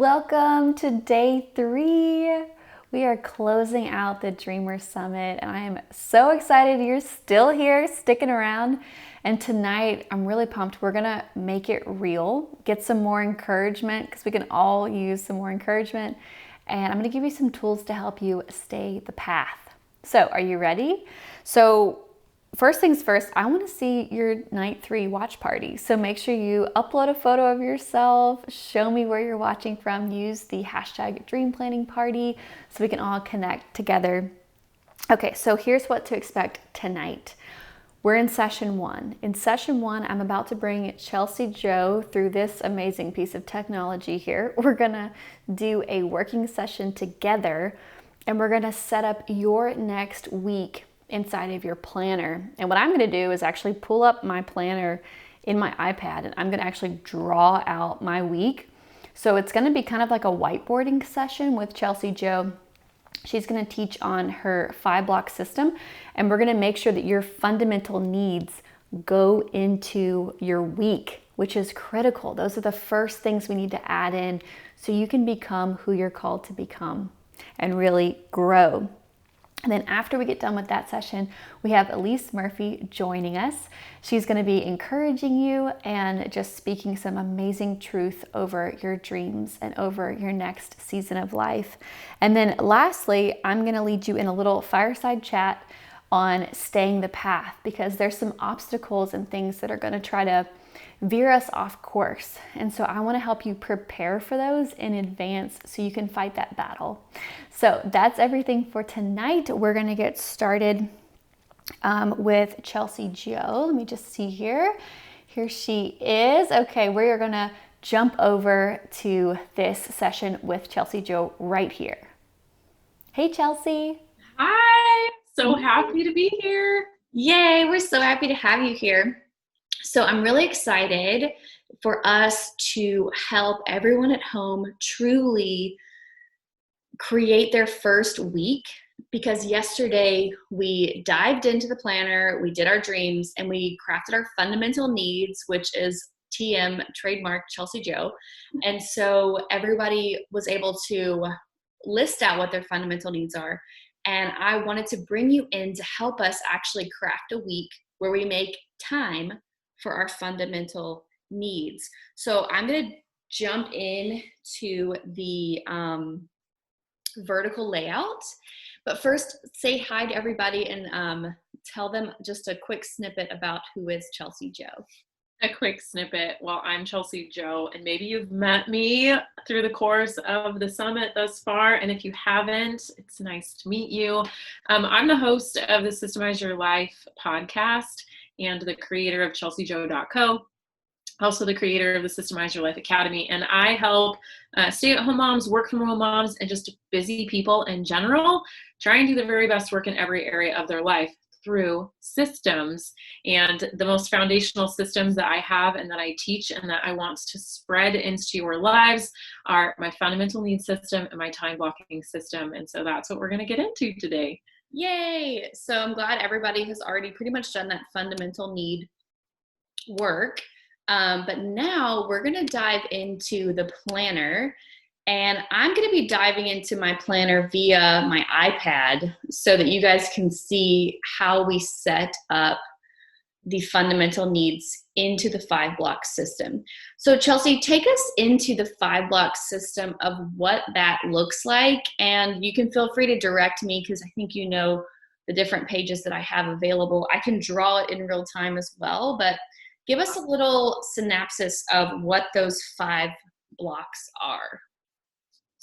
Welcome to day 3. We are closing out the Dreamer Summit, and I am so excited you're still here, sticking around. And tonight, I'm really pumped. We're gonna make it real, get some more encouragement, because we can all use some more encouragement. And I'm gonna give you some tools to help you stay the path. So, are you ready? First things first, I want to see your night 3 watch party. So make sure you upload a photo of yourself, show me where you're watching from, use the hashtag Dream Planning Party so we can all connect together. Okay, so here's what to expect tonight. We're in session 1. In session 1, I'm about to bring Chelsea Joe through this amazing piece of technology here. We're gonna do a working session together, and we're gonna set up your next week inside of your planner. And what I'm going to do is actually pull up my planner in my iPad, and I'm going to actually draw out my week. So it's going to be kind of like a whiteboarding session with Chelsea Joe. She's going to teach on her 5-block system, and we're going to make sure that your fundamental needs go into your week, which is critical. Those are the first things we need to add in so you can become who you're called to become and really grow. And then after we get done with that session, we have Elise Murphy joining us. She's going to be encouraging you and just speaking some amazing truth over your dreams and over your next season of life. And then lastly, I'm going to lead you in a little fireside chat on staying the path, because there's some obstacles and things that are going to try to veer us off course. And so I want to help you prepare for those in advance so you can fight that battle. So that's everything for tonight. We're going to get started with Chelsea Joe. Let me just see here. Here she is. Okay, we are going to jump over to this session with Chelsea Joe right here. Hey, Chelsea. Hi, so happy to be here. Yay, we're so happy to have you here. So I'm really excited for us to help everyone at home truly create their first week, because yesterday we dived into the planner, we did our dreams, and we crafted our fundamental needs, which is TM, trademark Chelsea Joe. And so everybody was able to list out what their fundamental needs are. And I wanted to bring you in to help us actually craft a week where we make time for our fundamental needs. So I'm going to jump in to the vertical layout. But first, say hi to everybody and tell them just a quick snippet about who is Chelsea Joe. A quick snippet. Well, I'm Chelsea Joe, and maybe you've met me through the course of the summit thus far. And if you haven't, it's nice to meet you. I'm the host of the Systemize Your Life podcast and the creator of chelseajoe.co. Also the creator of the Systemize Your Life Academy. And I help stay-at-home moms, work-from-home moms, and just busy people in general try and do the very best work in every area of their life through systems. And the most foundational systems that I have and that I teach and that I want to spread into your lives are my fundamental needs system and my time blocking system. And so that's what we're going to get into today. Yay! So I'm glad everybody has already pretty much done that fundamental need work. But now we're going to dive into the planner, and I'm going to be diving into my planner via my iPad so that you guys can see how we set up the fundamental needs into the 5-block system. So Chelsea, take us into the 5-block system of what that looks like. And you can feel free to direct me, because I think you know the different pages that I have available. I can draw it in real time as well, but give us a little synopsis of what those 5 blocks are.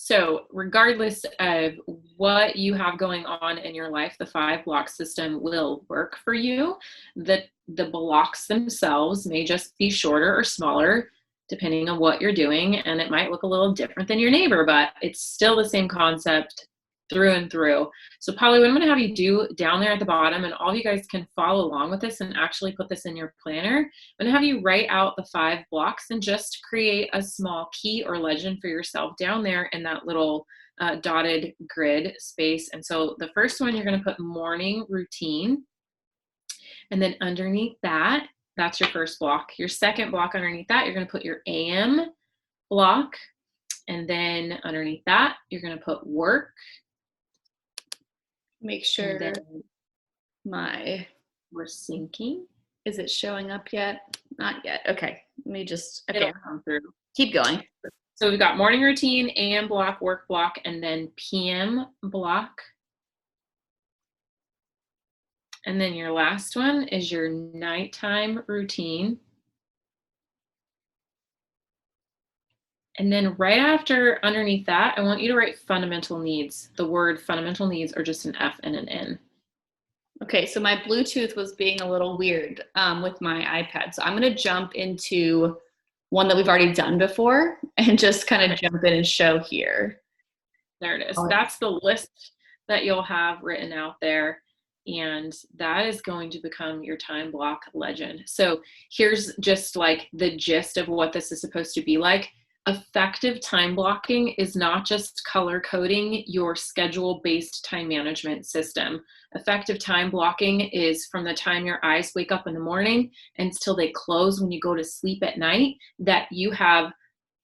So regardless of what you have going on in your life, the 5-block system will work for you. The blocks themselves may just be shorter or smaller depending on what you're doing, and it might look a little different than your neighbor, but it's still the same concept through and through. So Polly, what I'm going to have you do down there at the bottom, and all of you guys can follow along with this and actually put this in your planner, I'm going to have you write out the 5 blocks and just create a small key or legend for yourself down there in that little dotted grid space. And so the first one, you're going to put morning routine. And then underneath that, that's your first block. Your second block underneath that, you're going to put your AM block. And then underneath that, you're going to put work. Make sure we're syncing. Is it showing up yet? Not yet. Okay. Let me just, okay. It'll come through. Keep going. So we've got morning routine, AM block, work block, and then PM block. And then your last one is your nighttime routine. And then right after, underneath that, I want you to write fundamental needs. The word fundamental needs are just an F and an N. Okay, so my Bluetooth was being a little weird with my iPad. So I'm going to jump into one that we've already done before and just kind of jump in and show here. There it is. That's the list that you'll have written out there. And that is going to become your time block legend. So here's just like the gist of what this is supposed to be like. Effective time blocking is not just color coding your schedule-based time management system. Effective time blocking is from the time your eyes wake up in the morning until they close when you go to sleep at night, that you have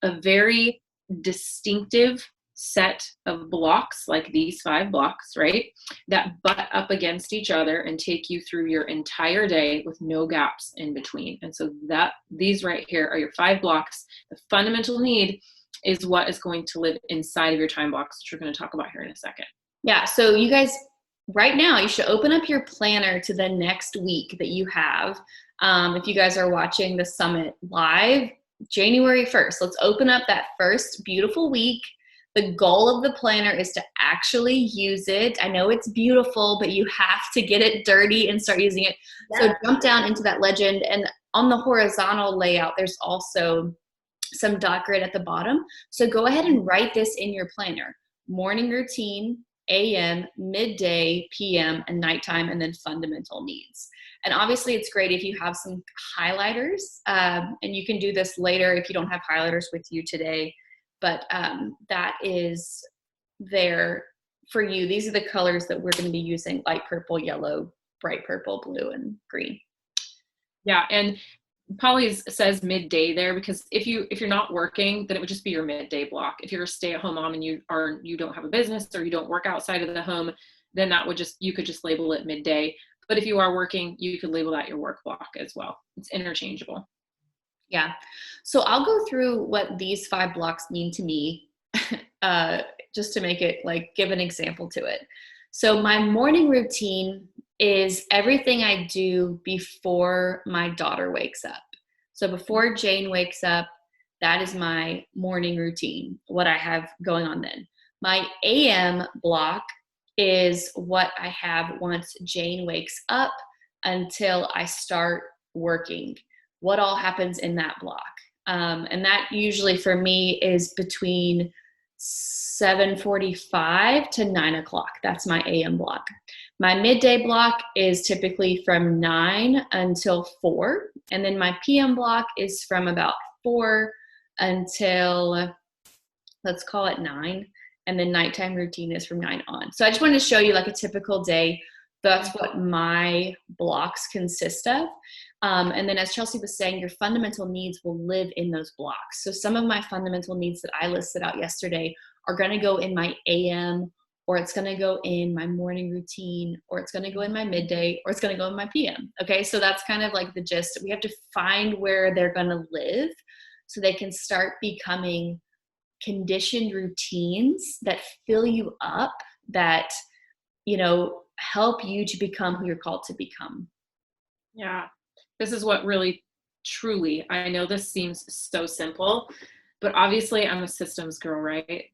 a very distinctive set of blocks, like these 5 blocks, right, that butt up against each other and take you through your entire day with no gaps in between. And so that these right here are your 5 blocks. The fundamental need is what is going to live inside of your time blocks, which we're going to talk about here in a second. Yeah, so you guys, right now, you should open up your planner to the next week that you have. If you guys are watching the summit live, January 1st, let's open up that first beautiful week. The goal of the planner is to actually use it. I know it's beautiful, but you have to get it dirty and start using it. Yeah. So jump down into that legend, and on the horizontal layout, there's also some dot grid at the bottom. So go ahead and write this in your planner. Morning routine, AM, midday, PM, and nighttime, and then fundamental needs. And obviously it's great if you have some highlighters, and you can do this later if you don't have highlighters with you today. But that is there for you. These are the colors that we're going to be using: light purple, yellow, bright purple, blue, and green. Yeah, and Polly says midday there because if you're not working, then it would just be your midday block. If you're a stay-at-home mom and you don't have a business or you don't work outside of the home, then you could just label it midday. But if you are working, you could label that your work block as well. It's interchangeable. Yeah. So I'll go through what these 5 blocks mean to me, just to make it give an example to it. So my morning routine is everything I do before my daughter wakes up. So before Jane wakes up, that is my morning routine, what I have going on then. My AM block is what I have once Jane wakes up until I start working. What all happens in that block. And that usually for me is between 7:45 to 9 o'clock. That's my AM block. My midday block is typically from 9 until 4. And then my PM block is from about 4 until, let's call it 9. And then nighttime routine is from 9 on. So I just wanted to show you a typical day. That's what my blocks consist of. And then as Chelsea was saying, your fundamental needs will live in those blocks. So some of my fundamental needs that I listed out yesterday are going to go in my AM, or it's going to go in my morning routine, or it's going to go in my midday, or it's going to go in my PM. Okay, so that's kind of the gist. We have to find where they're going to live so they can start becoming conditioned routines that fill you up, that, help you to become who you're called to become. Yeah. This is what really, truly, I know this seems so simple, but obviously I'm a systems girl, right?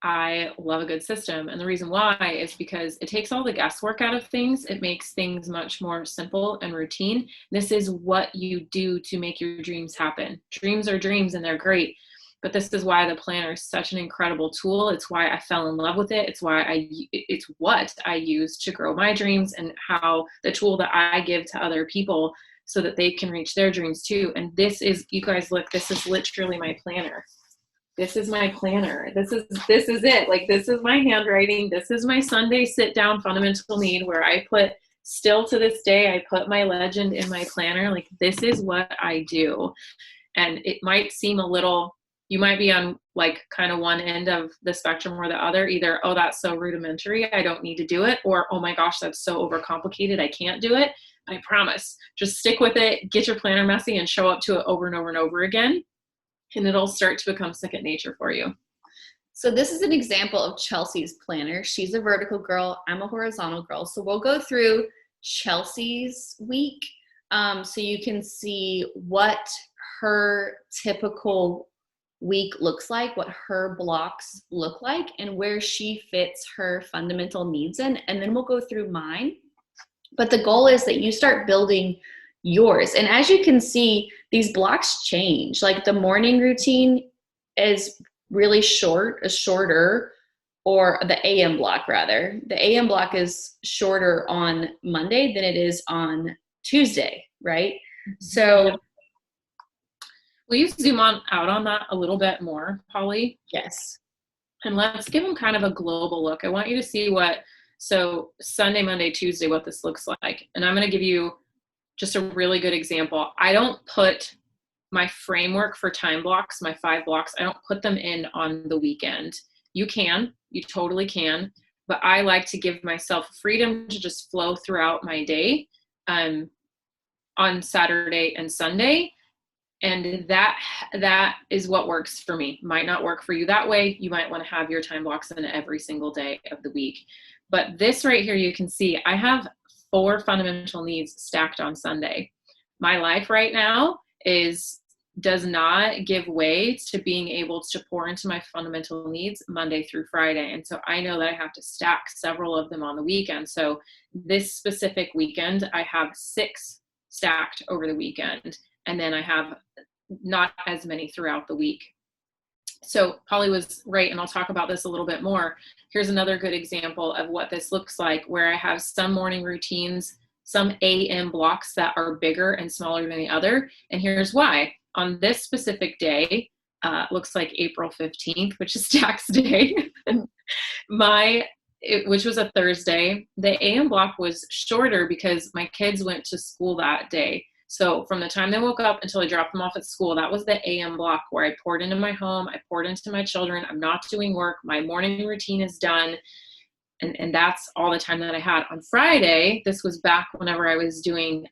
I love a good system. And the reason why is because it takes all the guesswork out of things. It makes things much more simple and routine. This is what you do to make your dreams happen. Dreams are dreams and they're great. But this is why the planner is such an incredible tool. It's why I fell in love with it. It's what I use to grow my dreams, and how the tool that I give to other people so that they can reach their dreams too. And this is, you guys look, this is literally my planner. This is my planner. This is it. This is my handwriting. This is my Sunday sit down fundamental need, where I put, still to this day, I put my legend in my planner. This is what I do. And it might seem a little You might be on like kind of one end of the spectrum or the other, either, oh, that's so rudimentary, I don't need to do it, or, oh my gosh, that's so overcomplicated, I can't do it. I promise, just stick with it, get your planner messy, and show up to it over and over and over again, and it'll start to become second nature for you. So this is an example of Chelsea's planner. She's a vertical girl, I'm a horizontal girl. So we'll go through Chelsea's week so you can see what her typical week looks like, what her blocks look like, and where she fits her fundamental needs in. And then we'll go through mine. But the goal is that you start building yours. And as you can see, these blocks change. Like the morning routine is really shorter, or the AM block rather. The AM block is shorter on Monday than it is on Tuesday, right? So will you zoom out on that a little bit more, Polly? yes. And let's give them kind of a global look. I want you to see so Sunday, Monday, Tuesday, what this looks like. And I'm going to give you just a really good example. I don't put my framework for time blocks, my 5 blocks, I don't put them in on the weekend. You totally can, but I like to give myself freedom to just flow throughout my day on Saturday and Sunday. And that is what works for me. Might not work for you that way. You might want to have your time blocks in every single day of the week. But this right here, you can see I have 4 fundamental needs stacked on Sunday. My life right now does not give way to being able to pour into my fundamental needs Monday through Friday. And so I know that I have to stack several of them on the weekend. So this specific weekend, I have 6 stacked over the weekend. And then I have not as many throughout the week. So Polly was right, and I'll talk about this a little bit more. Here's another good example of what this looks like, where I have some morning routines, some AM blocks that are bigger and smaller than the other. And here's why. On this specific day, looks like April 15th, which is tax day, which was a Thursday, the AM block was shorter because my kids went to school that day. So from the time they woke up until I dropped them off at school, that was the AM block where I poured into my home, I poured into my children, I'm not doing work, my morning routine is done. And that's all the time that I had. On Friday, this was back whenever I was doing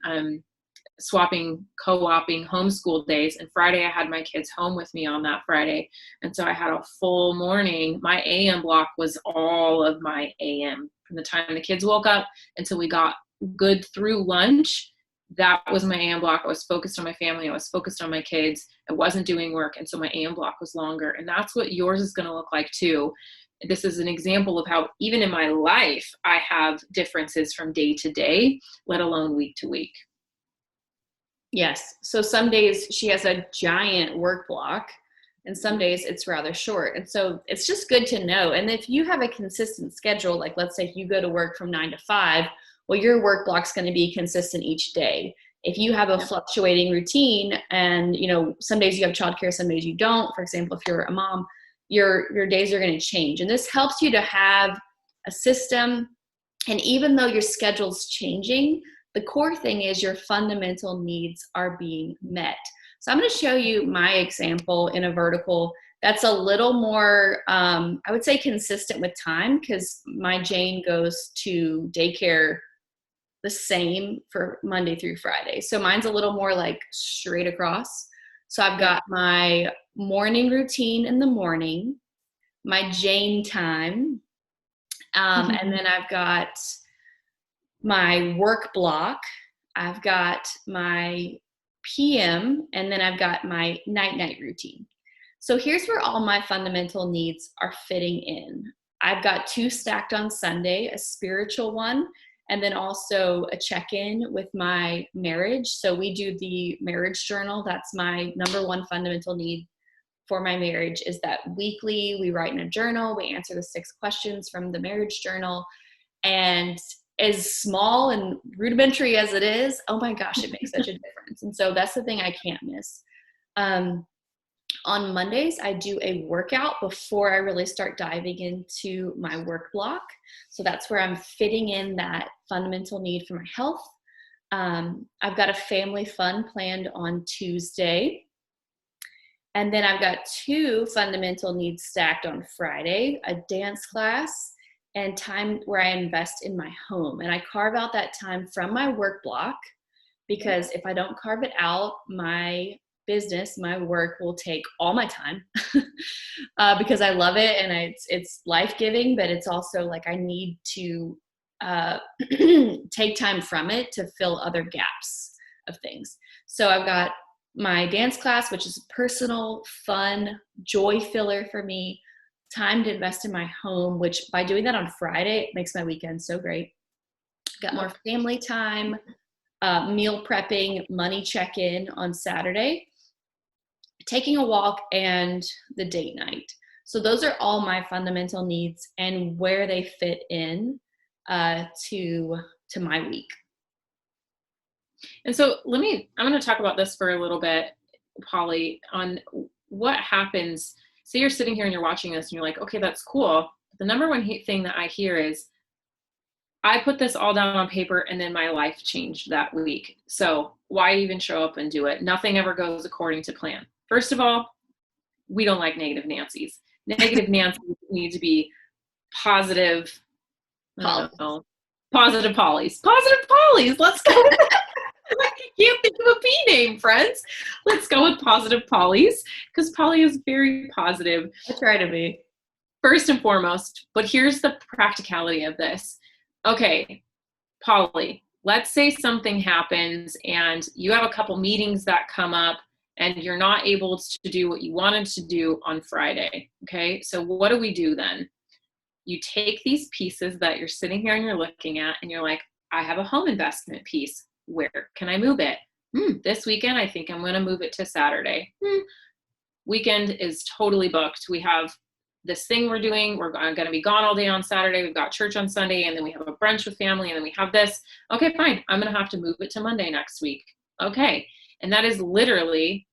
co-oping homeschool days. And Friday, I had my kids home with me on that Friday. And so I had a full morning. My AM block was all of my AM. From the time the kids woke up until we got good through lunch, that was my AM block. I was focused on my family. I was focused on my kids. I wasn't doing work. And so my AM block was longer. And that's what yours is going to look like too. This is an example of how even in my life, I have differences from day to day, let alone week to week. Yes. So some days she has a giant work block and some days it's rather short. And so it's just good to know. And if you have a consistent schedule, like let's say you go to work from 9 to 5, well, your work block's going to be consistent each day. If you have a fluctuating routine and, some days you have childcare, some days you don't, for example, if you're a mom, your days are going to change. And this helps you to have a system. And even though your schedule's changing, the core thing is your fundamental needs are being met. So I'm going to show you my example in a vertical that's a little more, I would say, consistent with time, because my Jane goes to daycare the same for Monday through Friday. So mine's a little more like straight across. So I've got my morning routine in the morning, my Jane time, and then I've got my work block, I've got my PM, and then I've got my night routine. So here's where all my fundamental needs are fitting in. I've got 2 stacked on Sunday, a spiritual one, and then also a check-in with my marriage. So we do the marriage journal. That's my number 1 fundamental need for my marriage, is that weekly we write in a journal, we answer the 6 questions from the marriage journal. And as small and rudimentary as it is, oh my gosh, it makes such a difference. And so that's the thing I can't miss. On Mondays, I do a workout before I really start diving into my work block. So that's where I'm fitting in that fundamental need for my health. I've got a family fun planned on Tuesday. And then I've got 2 fundamental needs stacked on Friday, a dance class and time where I invest in my home. And I carve out that time from my work block, because if I don't carve it out, my business, my work will take all my time because I love it and it's life-giving, but it's also like I need to take time from it to fill other gaps of things. So I've got my dance class, which is a personal, fun, joy filler for me, time to invest in my home, which by doing that on Friday, it makes my weekend so great. Got more family time, meal prepping, money check-in on Saturday, taking a walk, and the date night. So those are all my fundamental needs and where they fit in to my week. And so I'm going to talk about this for a little bit, Polly, on what happens. Say you're sitting here and you're watching this and you're like, okay, that's cool. The number one thing that I hear is, I put this all down on paper and then my life changed that week. So why even show up and do it? Nothing ever goes according to plan. First of all, we don't like negative Nancy's. Negative Nancy's need to be positive, positive Polly's. Positive Polly's. Let's go. I can't think of a P name, friends. Let's go with positive Polly's, because Polly is very positive. I try to be. First and foremost, but here's the practicality of this. Okay, Polly, let's say something happens and you have a couple meetings that come up and you're not able to do what you wanted to do on Friday. Okay, so what do we do then? You take these pieces that you're sitting here and you're looking at and you're like, I have a home investment piece. Where can I move it? This weekend, I think I'm going to move it to Saturday. Weekend is totally booked. We have this thing we're doing. We're going to be gone all day on Saturday. We've got church on Sunday, and then we have a brunch with family, and then we have this. Okay, fine. I'm going to have to move it to Monday next week. Okay. And that is literally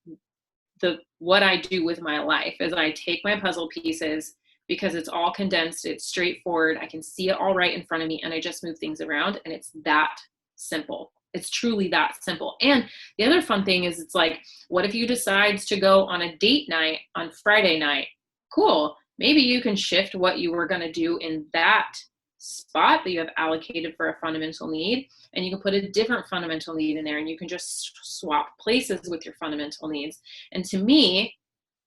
what I do with my life, is I take my puzzle pieces, because it's all condensed. It's straightforward. I can see it all right in front of me, and I just move things around, and it's that simple. It's truly that simple. And the other fun thing is, it's like, what if you decide to go on a date night on Friday night? Cool. Maybe you can shift what you were going to do in that spot that you have allocated for a fundamental need, and you can put a different fundamental need in there, and you can just swap places with your fundamental needs. And to me,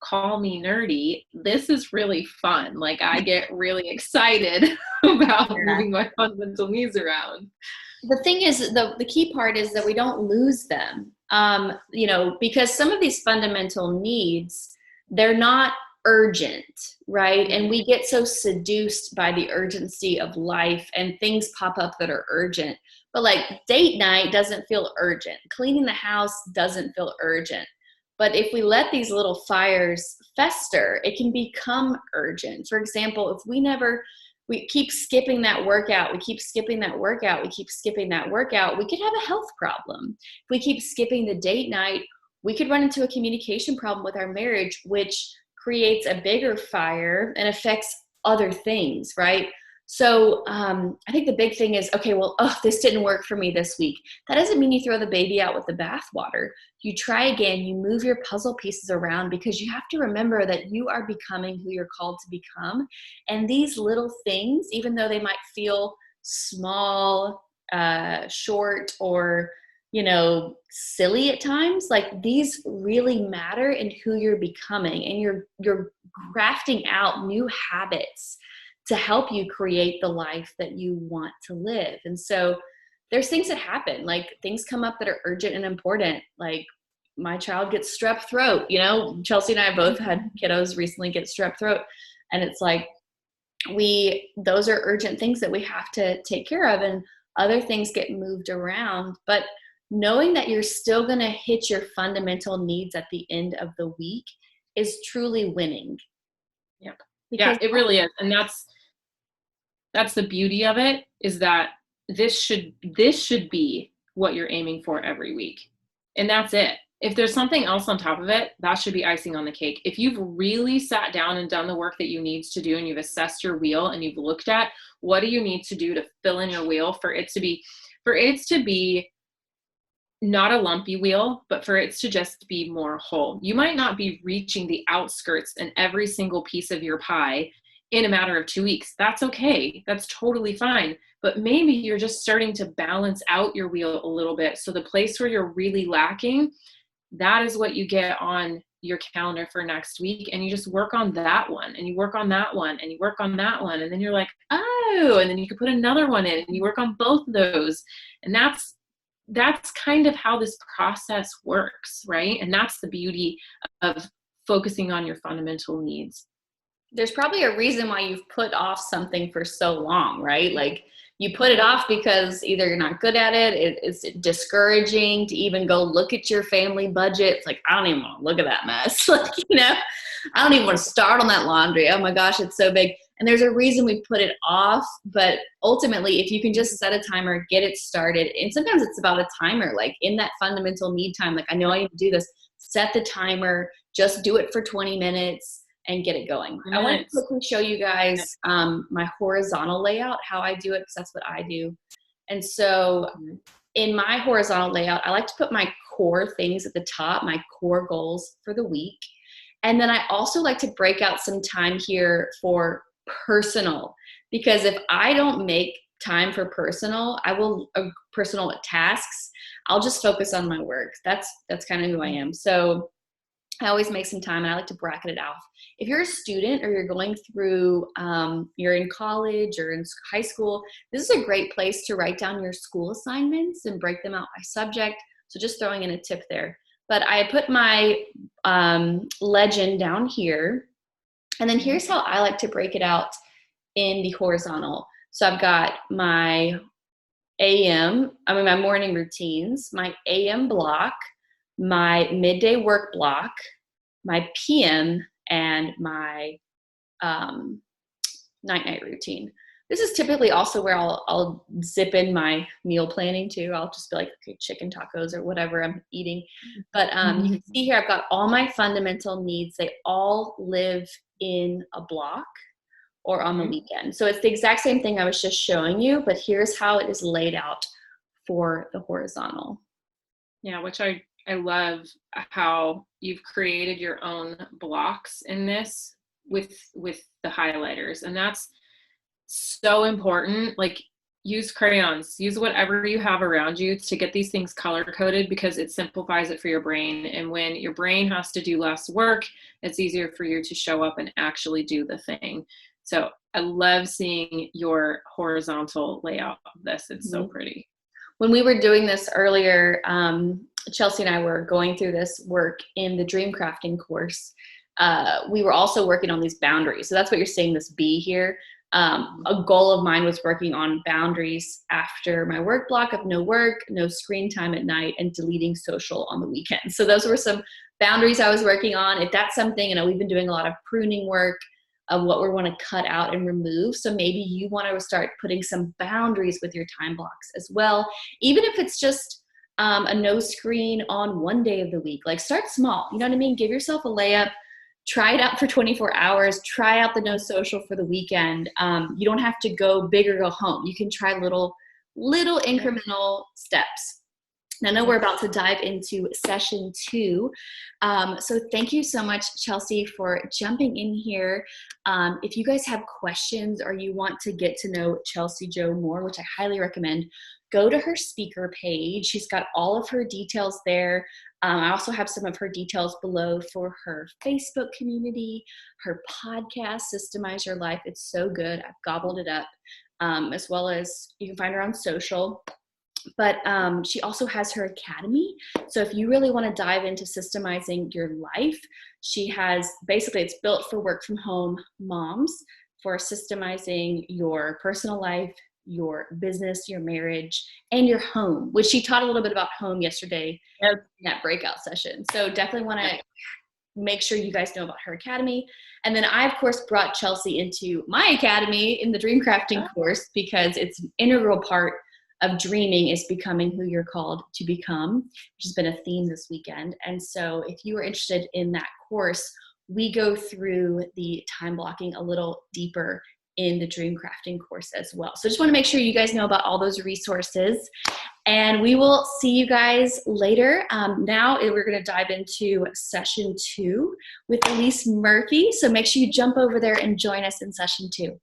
call me nerdy, this is really fun. Like, I get really excited about moving my fundamental needs around. The thing is, the key part is that we don't lose them, because some of these fundamental needs, they're not urgent, right? And we get so seduced by the urgency of life, and things pop up that are urgent. But like date night doesn't feel urgent. Cleaning the house doesn't feel urgent. But if we let these little fires fester, it can become urgent. For example, if we keep skipping that workout, we keep skipping that workout, we keep skipping that workout, we could have a health problem. If we keep skipping the date night, we could run into a communication problem with our marriage, which creates a bigger fire and affects other things, right? So I think the big thing is, okay, well, this didn't work for me this week. That doesn't mean you throw the baby out with the bathwater. You try again, you move your puzzle pieces around, because you have to remember that you are becoming who you're called to become. And these little things, even though they might feel small, short, or silly at times, like these really matter in who you're becoming, and you're grafting out new habits to help you create the life that you want to live. And so there's things that happen, like things come up that are urgent and important. Like my child gets strep throat, Chelsea and I both had kiddos recently get strep throat. And it's like, those are urgent things that we have to take care of, and other things get moved around. But knowing that you're still going to hit your fundamental needs at the end of the week is truly winning. Yep. Yeah, it really is. And that's the beauty of it, is that this should be what you're aiming for every week. And that's it. If there's something else on top of it, that should be icing on the cake. If you've really sat down and done the work that you need to do, and you've assessed your wheel, and you've looked at what do you need to do to fill in your wheel for it to be not a lumpy wheel, but for it to just be more whole. You might not be reaching the outskirts and every single piece of your pie in a matter of 2 weeks. That's okay. That's totally fine. But maybe you're just starting to balance out your wheel a little bit. So the place where you're really lacking, that is what you get on your calendar for next week. And you just work on that one, and you work on that one, and you work on that one. And then you're like, oh, and then you can put another one in, and you work on both of those. And that's kind of how this process works, right? And that's the beauty of focusing on your fundamental needs. There's probably a reason why you've put off something for so long, right? Like you put it off because either you're not good at it, it's discouraging to even go look at your family budget. It's like, I don't even want to look at that mess. Like, I don't even want to start on that laundry. Oh my gosh, it's so big. And there's a reason we put it off, but ultimately, if you can just set a timer, get it started, and sometimes it's about a timer, like in that fundamental need time, like I know I need to do this, set the timer, just do it for 20 minutes and get it going. I want to quickly show you guys my horizontal layout, how I do it, because that's what I do. And so in my horizontal layout, I like to put my core things at the top, my core goals for the week. And then I also like to break out some time here for personal, because if I don't make time for personal, personal tasks, I'll just focus on my work. That's kind of who I am. So I always make some time, and I like to bracket it out. If you're a student or you're going through, you're in college or in high school, this is a great place to write down your school assignments and break them out by subject. So just throwing in a tip there. But I put my legend down here. And then here's how I like to break it out in the horizontal. So I've got my my morning routines, my AM block, my midday work block, my PM, and my night routine. This is typically also where I'll zip in my meal planning too. I'll just be like, okay, chicken tacos or whatever I'm eating. But you can see here, I've got all my fundamental needs. They all live in a block or on the weekend. So it's the exact same thing I was just showing you, but here's how it is laid out for the horizontal. Yeah, which I love how you've created your own blocks in this with the highlighters. And that's so important. Like, use crayons, use whatever you have around you to get these things color coded, because it simplifies it for your brain. And when your brain has to do less work, it's easier for you to show up and actually do the thing. So I love seeing your horizontal layout of this. It's so pretty. When we were doing this earlier, Chelsea and I were going through this work in the dream crafting course. We were also working on these boundaries. So that's what you're seeing this B here. A goal of mine was working on boundaries after my work block of no work, no screen time at night, and deleting social on the weekend. So those were some boundaries I was working on. If that's something, we've been doing a lot of pruning work of what we want to cut out and remove. So maybe you want to start putting some boundaries with your time blocks as well. Even if it's just a no screen on one day of the week, like start small, you know what I mean? Give yourself a layup, try it out for 24 hours, try out the no social for the weekend. You don't have to go big or go home. You can try little incremental steps. I know we're about to dive into session 2. So thank you so much, Chelsea, for jumping in here. If you guys have questions or you want to get to know Chelsea Jo more, which I highly recommend, go to her speaker page. She's got all of her details there. I also have some of her details below for her Facebook community, her podcast, Systemize Your Life. It's so good. I've gobbled it up, as well as you can find her on social. But she also has her academy. So if you really want to dive into systemizing your life, she has, basically it's built for work from home moms, for systemizing your personal life, your business, your marriage, and your home, which she taught a little bit about home yesterday in that breakout session. So definitely want to make sure you guys know about her academy. And then I, of course, brought Chelsea into my academy in the Dream Crafting course, because it's an integral part of dreaming is becoming who you're called to become, which has been a theme this weekend. And so if you are interested in that course, we go through the time blocking a little deeper in the Dream Crafting course as well. So just want to make sure you guys know about all those resources. And we will see you guys later. Now we're going to dive into session 2 with Elise Murphy. So make sure you jump over there and join us in session 2.